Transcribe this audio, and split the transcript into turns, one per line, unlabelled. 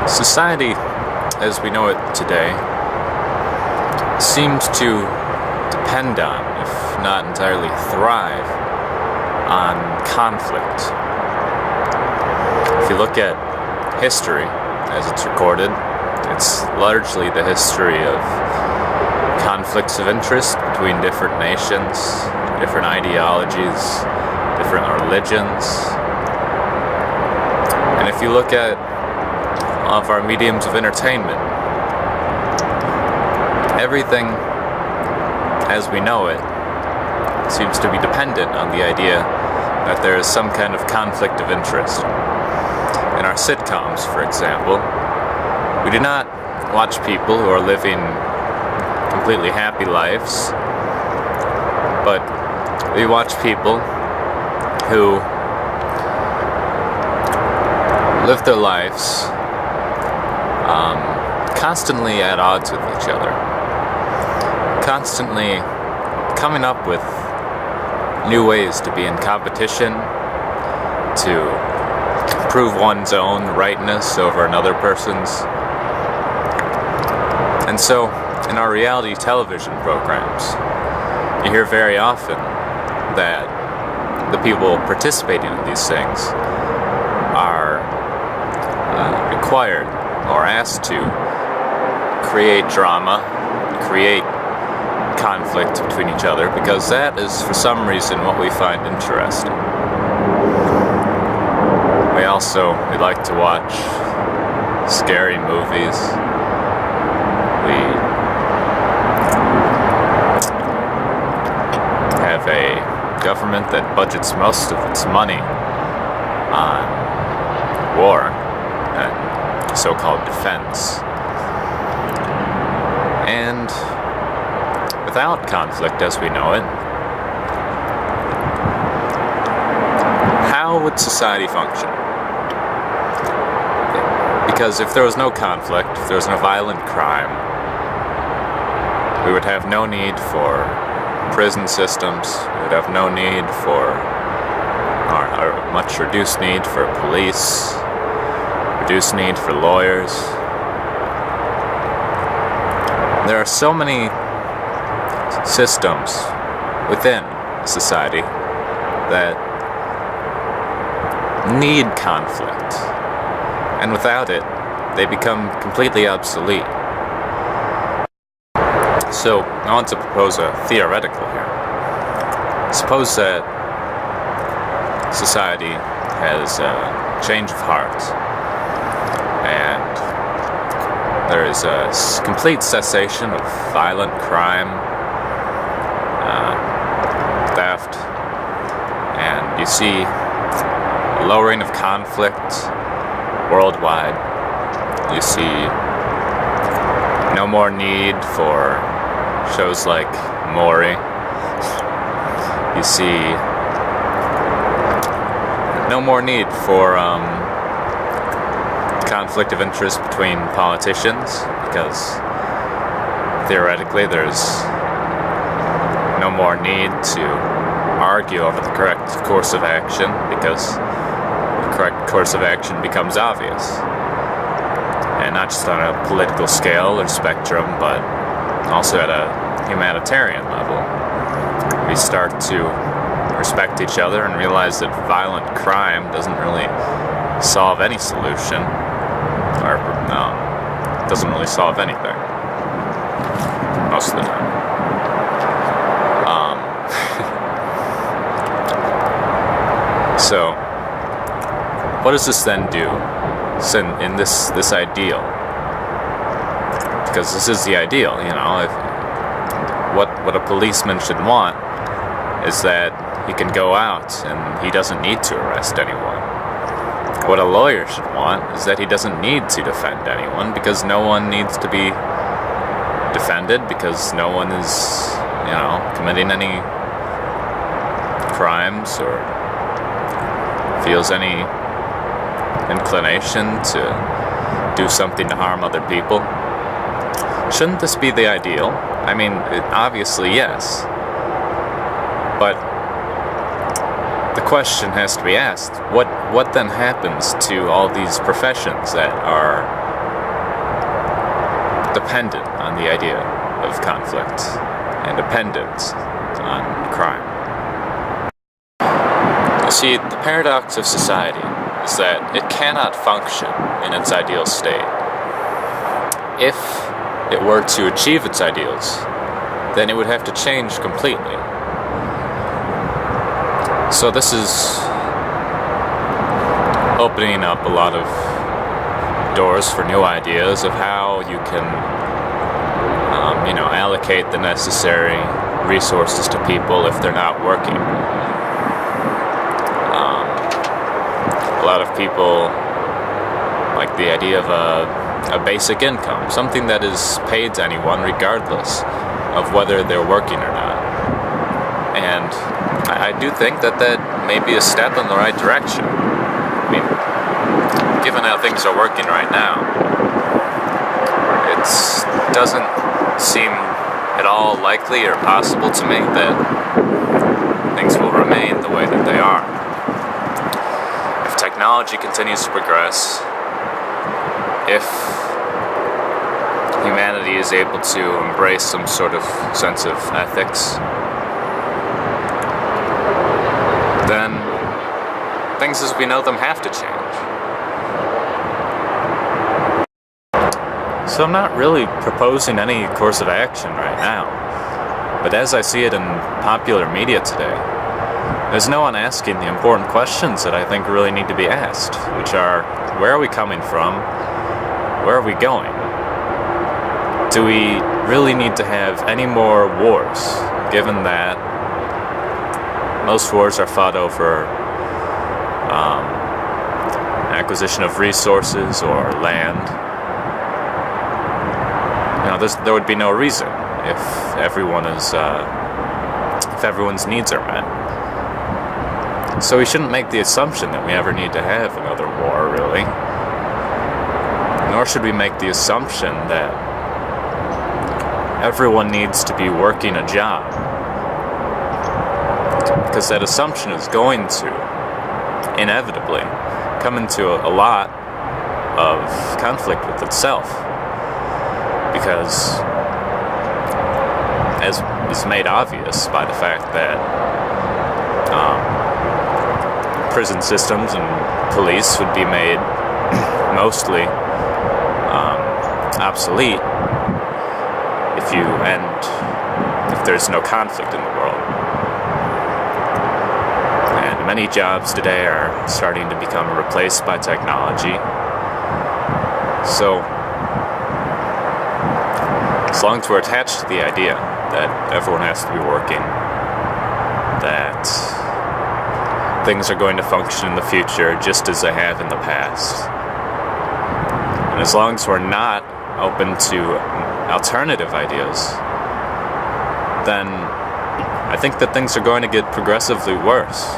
Society, as we know it today, seems to depend on, if not entirely thrive, on conflict. If you look at history as it's recorded, it's largely the history of conflicts of interest between different nations, different ideologies, different religions. And if you look at all of our mediums of entertainment, everything as we know it seems to be dependent on the idea that there is some kind of conflict of interest. In our sitcoms, for example, we do not watch people who are living completely happy lives, but we watch people who live their lives constantly at odds with each other, constantly coming up with new ways to be in competition, to prove one's own rightness over another person's. And so, in our reality television programs, you hear very often that the people participating in these things are required or asked to create drama, create conflict between each other, because that is for some reason what we find interesting. We like to watch scary movies. We have a government that budgets most of its money on war and so-called defense. And without conflict as we know it, how would society function? Because if there was no conflict, if there was no violent crime, we would have no need for prison systems, we would have no need for, or much reduced need for police, reduced need for lawyers. There are so many systems within society that need conflict, and without it, they become completely obsolete. So, I want to propose a theoretical here. Suppose that society has a change of heart, and there is a complete cessation of violent crime, theft, and you see a lowering of conflict worldwide. You see no more need for shows like Maury. You see no more need for conflict of interest between politicians, because theoretically there's no more need to argue over the correct course of action, because the correct course of action becomes obvious. And not just on a political scale or spectrum, but also at a humanitarian level. We start to respect each other and realize that violent crime doesn't really solve any solution, or doesn't really solve anything most of the time. So, what does this then do in this ideal? Because this is the ideal, you know. What a policeman should want is that he can go out and he doesn't need to arrest anyone. What a lawyer should want is that he doesn't need to defend anyone, because no one needs to be defended, because no one is, you know, committing any crimes or feels any inclination to do something to harm other people. Shouldn't this be the ideal? I mean, obviously yes. But the question has to be asked, what then happens to all these professions that are dependent on the idea of conflict and dependent on crime. You see, the paradox of society is that it cannot function in its ideal state. If it were to achieve its ideals, then it would have to change completely. So this is opening up a lot of doors for new ideas of how you can, allocate the necessary resources to people if they're not working. A lot of people like the idea of a basic income, something that is paid to anyone regardless of whether they're working or not. And I do think that may be a step in the right direction. I mean, given how things are working right now, it doesn't seem at all likely or possible to me that things will remain the way that they are. If technology continues to progress, if humanity is able to embrace some sort of sense of ethics, then things as we know them have to change. So I'm not really proposing any course of action right now, but as I see it in popular media today, there's no one asking the important questions that I think really need to be asked, which are, where are we coming from? Where are we going? Do we really need to have any more wars, given that most wars are fought over acquisition of resources or land? There would be no reason if everyone's needs are met. So we shouldn't make the assumption that we ever need to have another war, really. Nor should we make the assumption that everyone needs to be working a job, because that assumption is going to inevitably come into a lot of conflict with itself. Because, as is made obvious by the fact that prison systems and police would be made mostly obsolete if there's no conflict in the world. And many jobs today are starting to become replaced by technology. So, as long as we're attached to the idea that everyone has to be working, that things are going to function in the future just as they have in the past, and as long as we're not open to alternative ideas, then I think that things are going to get progressively worse.